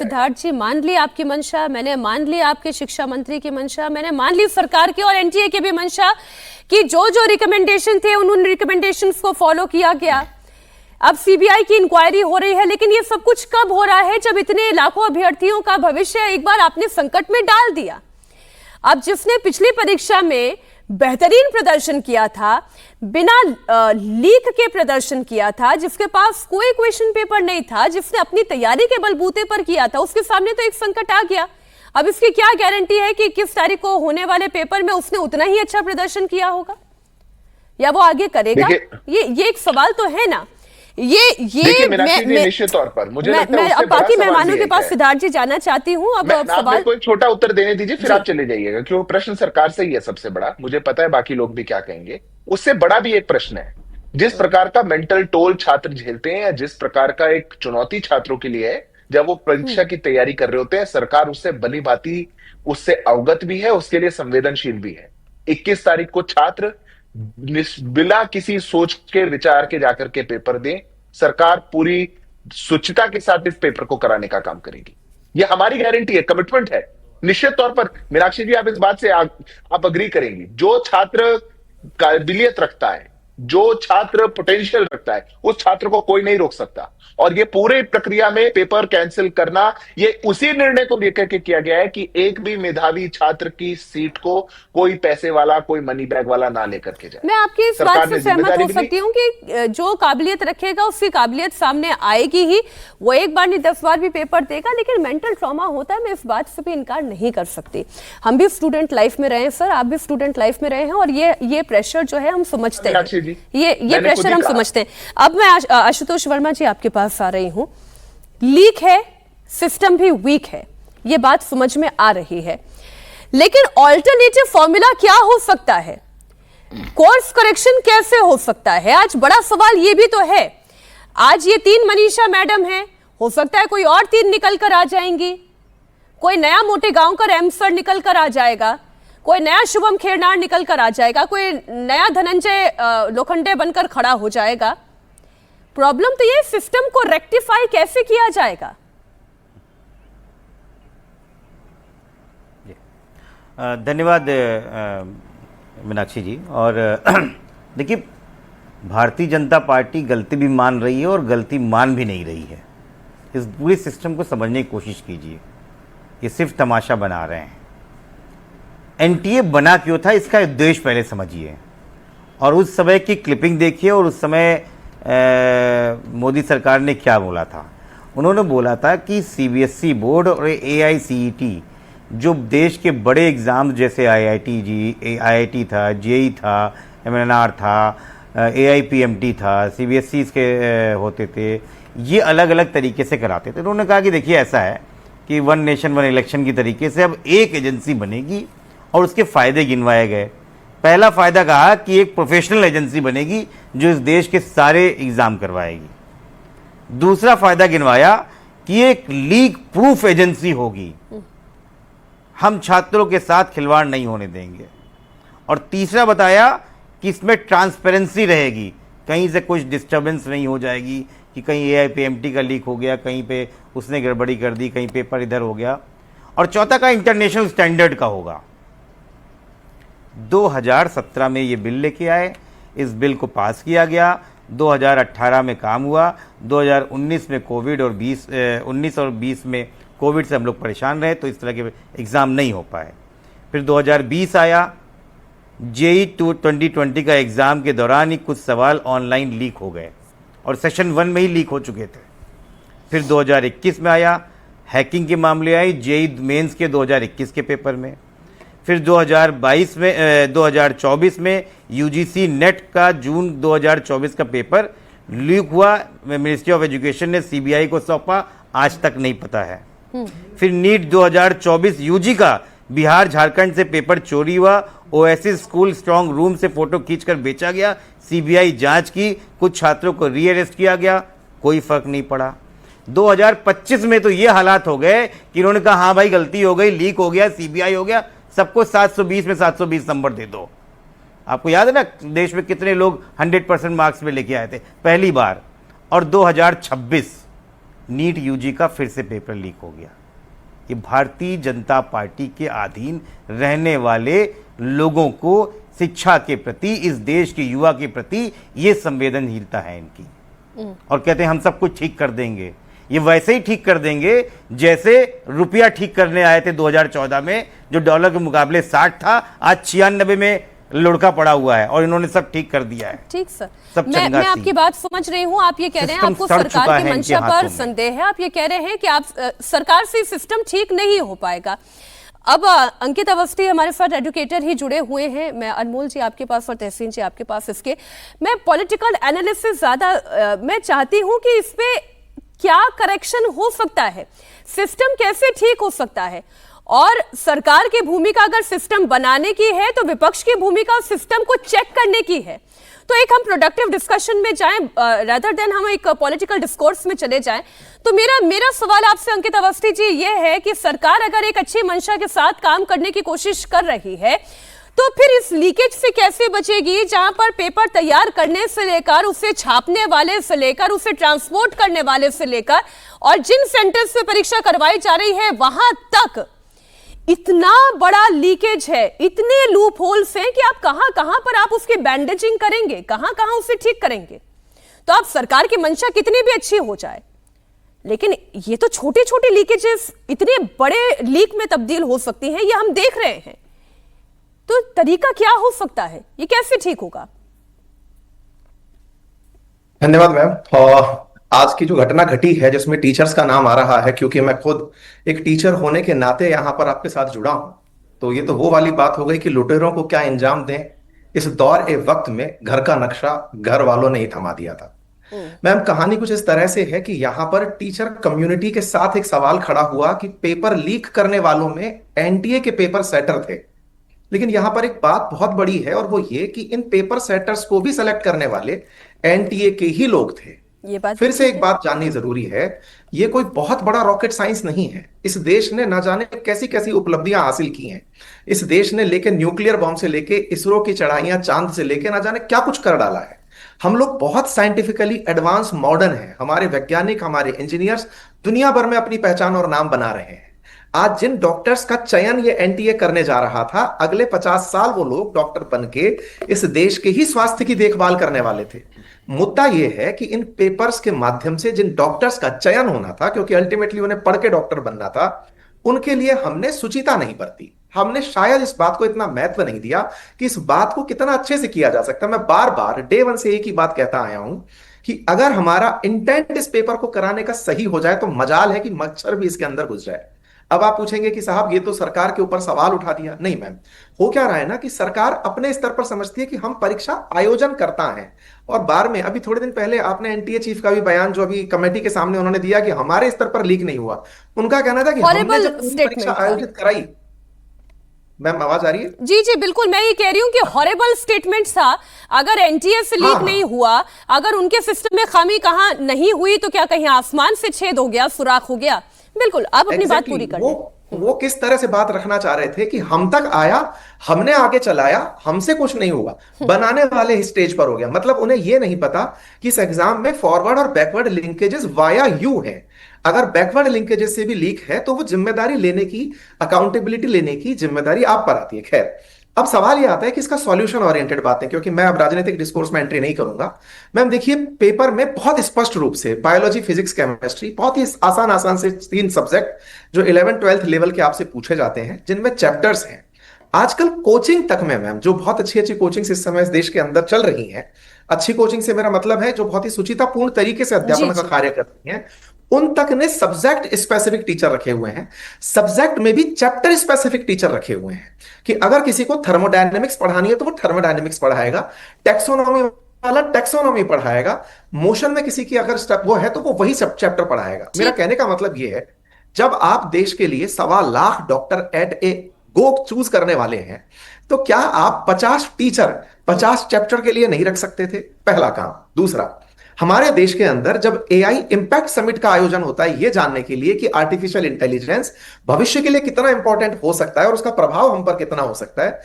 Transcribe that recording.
सिद्धार्थ जी, मान ली आपकी मंशा, मैंने मान ली आपके शिक्षा मंत्री की मंशा, मैंने मान ली सरकार की और एनटीए की भी मंशा कि जो जो रिकमेंडेशन थे उन रिकमेंडेशंस को फॉलो किया गया। अब सीबीआई की इंक्वायरी हो रही है, लेकिन ये सब कुछ कब हो रहा है? जब इतने लाखों अभ्यर्थियों का भविष्य एक बार आपने संकट में डाल दिया। अब जिसने पिछली परीक्षा में बेहतरीन प्रदर्शन किया था, बिना लीक के प्रदर्शन किया था, जिसके पास कोई क्वेश्चन पेपर नहीं था, जिसने अपनी तैयारी के बलबूते पर किया था, उसके सामने तो एक संकट आ गया। अब इसकी क्या गारंटी है कि किस तारीख को होने वाले पेपर में उसने उतना ही अच्छा प्रदर्शन किया होगा या वो आगे करेगा? ये एक सवाल तो है ना। निश्चित तौर पर मुझे लगता है अब बाकी मेहमानों के पास सिद्धार्थ जी जाना चाहती हूँ। अब सवाल कोई छोटा उत्तर देने दीजिए, फिर आप चले जाइएगा, क्योंकि प्रश्न सरकार से ही है सबसे बड़ा। मुझे पता है बाकी लोग भी क्या कहेंगे। उससे बड़ा भी एक प्रश्न है, जिस प्रकार का मेंटल टोल छात्र झेलते हैं या जिस प्रकार का एक चुनौती छात्रों के लिए है जब वो परीक्षा की तैयारी कर रहे होते हैं, सरकार उससे भली भांति उससे अवगत भी है, उसके लिए संवेदनशील भी है। 21 तारीख को छात्र बिना किसी सोच के विचार के जाकर के पेपर दें। सरकार पूरी शुचिता के साथ इस पेपर को कराने का काम करेगी, यह हमारी गारंटी है, कमिटमेंट है। निश्चित तौर पर मीनाक्षी जी, आप इस बात से आप अग्री करेंगी, जो छात्र काबिलियत रखता है, जो छात्र पोटेंशियल रखता है, उस छात्र को कोई नहीं रोक सकता। और ये पूरे प्रक्रिया में पेपर कैंसिल करना, ये उसी निर्णय को लेकर के किया गया है कि एक भी मेधावी छात्र की सीट को कोई पैसे वाला, कोई मनी बैग वाला ना लेकर के जाए। मैं आपकी इस बात से सहमत हो सकती हूँ कि जो काबिलियत रखेगा उसकी काबिलियत सामने आएगी ही, वो एक बार नहीं 10 बार भी पेपर देगा। लेकिन मेंटल ट्रॉमा होता है, मैं इस बात से भी इनकार नहीं कर सकती। हम भी स्टूडेंट लाइफ में रहे हैं सर, आप भी स्टूडेंट लाइफ में रहे हैं, और ये प्रेशर जो है हम समझते हैं, ये प्रेशर हम समझते हैं। अब मैं आशुतोष वर्मा जी आपके पास आ रही हूं। लीक है, सिस्टम भी वीक है, ये बात समझ में आ रही है, लेकिन ऑल्टरनेटिव फॉर्मूला क्या हो सकता है? कोर्स करेक्शन कैसे हो सकता है? आज बड़ा सवाल ये भी तो है। आज ये 3 मनीषा मैडम हैं, हो सकता है कोई और 3 निकल कर आ जाएंगी, कोई नया मोटे गांव का रैमसर निकल कर आ जाएगा, कोई नया शुभम खेरनार निकल कर आ जाएगा, कोई नया धनंजय लोखंडे बनकर खड़ा हो जाएगा। प्रॉब्लम तो ये, सिस्टम को रेक्टिफाई कैसे किया जाएगा? धन्यवाद मीनाक्षी जी। और देखिए, भारतीय जनता पार्टी गलती भी मान रही है और गलती मान भी नहीं रही है। इस पूरे सिस्टम को समझने की कोशिश कीजिए। ये सिर्फ तमाशा बना रहे हैं। एनटीए बना क्यों था, इसका उद्देश्य पहले समझिए, और उस समय की क्लिपिंग देखिए, और उस समय मोदी सरकार ने क्या बोला था। उन्होंने बोला था कि सीबीएसई बोर्ड और एआईसीईटी, जो देश के बड़े एग्ज़ाम जैसे आईआईटी था, जेईई था, एमएनआर था, एआईपीएमटी था, सीबीएसई के होते थे, ये अलग अलग तरीके से कराते थे। उन्होंने कहा कि देखिए, ऐसा है कि वन नेशन वन इलेक्शन की तरीके से अब एक एजेंसी बनेगी और उसके फ़ायदे गिनवाए गए। पहला फ़ायदा कहा कि एक प्रोफेशनल एजेंसी बनेगी जो इस देश के सारे एग्ज़ाम करवाएगी। दूसरा फ़ायदा गिनवाया कि एक लीक प्रूफ एजेंसी होगी, हम छात्रों के साथ खिलवाड़ नहीं होने देंगे। और तीसरा बताया कि इसमें ट्रांसपेरेंसी रहेगी, कहीं से कुछ डिस्टर्बेंस नहीं हो जाएगी कि कहीं एआईपीएमटी का लीक हो गया, कहीं पे उसने गड़बड़ी कर दी, कहीं पेपर इधर हो गया। और चौथा का इंटरनेशनल स्टैंडर्ड का होगा। 2017 में ये बिल लेके आए, इस बिल को पास किया गया, 2018 में काम हुआ, 2019 में कोविड और 19 और 20 में कोविड से हम लोग परेशान रहे, तो इस तरह के एग्ज़ाम नहीं हो पाए। फिर 2020 आया, जेईई 2020 का एग्ज़ाम के दौरान ही कुछ सवाल ऑनलाइन लीक हो गए और सेशन 1 में ही लीक हो चुके थे। फिर 2021 में आया, हैकिंग के मामले आए जेईई मेंस के 2021 के पेपर में। फिर 2024 में यूजीसी नेट का जून 2024 का पेपर लीक हुआ, मिनिस्ट्री ऑफ एजुकेशन ने सीबीआई को सौंपा, आज तक नहीं पता है। फिर नीट 2024 यूजी का बिहार झारखंड से पेपर चोरी हुआ, ओएसिस स्कूल स्ट्रांग रूम से फोटो खींचकर बेचा गया, सीबीआई जांच की, कुछ छात्रों को रीअरेस्ट किया गया, कोई फर्क नहीं पड़ा। 2025 में तो ये हालात हो गए कि इन्होंने कहा हाँ भाई गलती हो गई, लीक हो गया, सीबीआई हो गया, सबको 720 में 720 नंबर दे दो। आपको याद है ना देश में कितने लोग 100% मार्क्स में लेके आए थे पहली बार। और 2026 नीट यूजी का फिर से पेपर लीक हो गया। ये भारतीय जनता पार्टी के अधीन रहने वाले लोगों को शिक्षा के प्रति, इस देश के युवा के प्रति ये संवेदनहीनता है इनकी। और कहते हैं हम सब कुछ ठीक कर देंगे। ये वैसे ही ठीक कर देंगे जैसे रुपया ठीक करने आए थे 2014 में, जो डॉलर के मुकाबले 60 था, आज 96 में लुढ़का पड़ा हुआ है और इन्होंने सब ठीक कर दिया है। ठीक सर, सब मैं आपकी बात समझ रही हूँ। आप ये कह रहे हैं आपको सरकार की मंशा पर संदेह है। आप ये कह रहे हैं कि आप सरकार से सिस्टम ठीक नहीं हो पाएगा। अब अंकित अवस्थी हमारे साथ एडुकेटर ही जुड़े हुए हैं। मैं अनमोल जी आपके पास और तहसीन जी आपके पास इसके मैं पॉलिटिकल एनालिसिस ज्यादा मैं चाहती हूं कि इस पे क्या करेक्शन हो सकता है, सिस्टम कैसे ठीक हो सकता है, और सरकार की भूमिका अगर सिस्टम बनाने की है तो विपक्ष की भूमिका सिस्टम को चेक करने की है। तो एक हम प्रोडक्टिव डिस्कशन में जाएं रादर देन हम एक पॉलिटिकल डिस्कोर्स में चले जाएं। तो मेरा सवाल आपसे अंकित अवस्थी जी ये है कि सरकार अगर एक अच्छी मंशा के साथ काम करने की कोशिश कर रही है तो फिर इस लीकेज से कैसे बचेगी, जहां पर पेपर तैयार करने से लेकर उसे छापने वाले से लेकर उसे ट्रांसपोर्ट करने वाले से लेकर और जिन सेंटर्स पे परीक्षा करवाई जा रही है वहां तक इतना बड़ा लीकेज है, इतने लूप होल्स हैं कि आप कहां पर आप उसकी बैंडेजिंग करेंगे, कहां उसे ठीक करेंगे। तो आप सरकार की मंशा कितनी भी अच्छी हो जाए, लेकिन ये तो छोटे छोटे लीकेजेस इतने बड़े लीक में तब्दील हो सकती हैं, ये हम देख रहे हैं। तो तरीका क्या हो सकता है, ये कैसे ठीक होगा? धन्यवाद मैम। आज की जो घटना घटी है जिसमें टीचर्स का नाम आ रहा है, क्योंकि मैं खुद एक टीचर होने के नाते यहां पर आपके साथ जुड़ा हूं, तो ये तो वो वाली बात हो गई कि लुटेरों को क्या अंजाम दें। इस दौर ए वक्त में घर का नक्शा घर वालों ने ही थमा दिया था। मैम, कहानी कुछ इस तरह से है कि यहाँ पर टीचर कम्युनिटी के साथ एक सवाल खड़ा हुआ कि पेपर लीक करने वालों में एनटीए के पेपर सेटर थे, लेकिन यहां पर एक बात बहुत बड़ी है और वो ये कि इन पेपर सेटर्स को भी सेलेक्ट करने वाले एनटीए के ही लोग थे। ये बात फिर से एक बात जाननी जरूरी है, ये कोई बहुत बड़ा रॉकेट साइंस नहीं है। इस देश ने ना जाने कैसी कैसी उपलब्धियां हासिल की हैं। इस देश ने लेके न्यूक्लियर बॉम्ब से लेके इसरो की चढ़ाइयां चांद से लेके ना जाने क्या कुछ कर डाला है। हम लोग बहुत साइंटिफिकली एडवांस मॉडर्न हैं। हमारे वैज्ञानिक, हमारे इंजीनियर्स दुनिया भर में अपनी पहचान और नाम बना रहे हैं। आज जिन डॉक्टर्स का चयन ये एनटीए करने जा रहा था, अगले 50 साल वो लोग डॉक्टर बनके इस देश के ही स्वास्थ्य की देखभाल करने वाले थे। मुद्दा यह है कि इन पेपर्स के माध्यम से जिन डॉक्टर्स का चयन होना था, क्योंकि अल्टीमेटली उन्हें पढ़ के डॉक्टर बनना था, उनके लिए हमने सुचिता नहीं बरती। हमने शायद इस बात को इतना महत्व नहीं दिया कि इस बात को कितना अच्छे से किया जा सकता है। मैं बार बार डे वन से एक ही बात कहता आया हूं कि अगर हमारा इंटेंट इस पेपर को कराने का सही हो जाए तो मजाल है कि मच्छर भी इसके अंदर घुस जाए। अब आप पूछेंगे कि साहब ये तो सरकार के ऊपर सवाल उठा दिया। नहीं मैम, हो क्या रहा है ना कि सरकार अपने स्तर पर समझती है कि हम परीक्षा आयोजन करता है, और बार में अभी थोड़े दिन पहले आपने एनटीए चीफ का भी बयान जो अभी कमेटी के सामने उन्होंने दिया कि हमारे स्तर पर लीक नहीं हुआ। उनका कहना था कि हमने जब परीक्षा आयोजित कराई। मैम आवाज आ रही है? जी जी बिल्कुल, मैं ये कह रही हूँ कि हॉरेबल स्टेटमेंट था। अगर एनटीए से लीक नहीं हुआ, अगर उनके सिस्टम में खामी कहाँ नहीं हुई, तो क्या कहीं आसमान से छेद हो गया, सुराख हो गया? बिल्कुल, आप अपनी बात पूरी कर वो किस तरह से बात रखना चाह रहे थे कि हम तक आया, हमने आगे चलाया, हमसे कुछ नहीं हुआ, बनाने वाले स्टेज पर हो गया। मतलब उन्हें यह नहीं पता कि इस एग्जाम में फॉरवर्ड और बैकवर्ड लिंकेजेस वाया यू है। अगर बैकवर्ड लिंकेजेस से भी लीक है तो वो जिम्मेदारी लेने की, अकाउंटेबिलिटी लेने की जिम्मेदारी आप पर आती है। खैर, अब सवाल यह आता है कि इसका सॉल्यूशन ओरिएंटेड बातें, क्योंकि मैं अब राजनीतिक डिस्कोर्स में एंट्री नहीं करूंगा। मैम देखिए, पेपर में बहुत स्पष्ट रूप से बायोलॉजी, फिजिक्स, केमिस्ट्री, बहुत ही आसान से 3 सब्जेक्ट जो 11th-12th लेवल के आपसे पूछे जाते हैं, जिनमें चैप्टर्स हैं। आजकल कोचिंग तक में मैम जो बहुत अच्छी अच्छी कोचिंग इस समय इस देश के अंदर चल रही हैं, अच्छी कोचिंग से मेरा मतलब है जो बहुत ही सुचितापूर्ण तरीके से अध्यापन का कार्य कर रही हैं, उन तक ने सब्जेक्ट स्पेसिफिक टीचर रखे हुए हैं। सब्जेक्ट में भी चैप्टर स्पेसिफिक टीचर रखे हुए हैं कि अगर किसी को थर्मोडायनेमिक्स पढ़ानी है तो वो थर्मोडायनेमिक्स पढ़ाएगा, टैक्सोनॉमी वाला टैक्सोनॉमी पढ़ाएगा, मोशन में किसी की अगर स्टेप वो है तो वो वही सब चैप्टर पढ़ाएगा। मेरा कहने का मतलब ये है, जब आप देश के लिए 1.25 lakh doctor at A go choose करने वाले हैं, तो क्या आप 50 टीचर 50 चैप्टर के लिए नहीं रख सकते थे? पहला काम। दूसरा, हमारे देश के अंदर जब एआई इंपैक्ट समिट का आयोजन होता है यह जानने के लिए कि आर्टिफिशियल इंटेलिजेंस भविष्य के लिए कितना इंपॉर्टेंट हो सकता है और उसका प्रभाव हम पर कितना हो सकता है,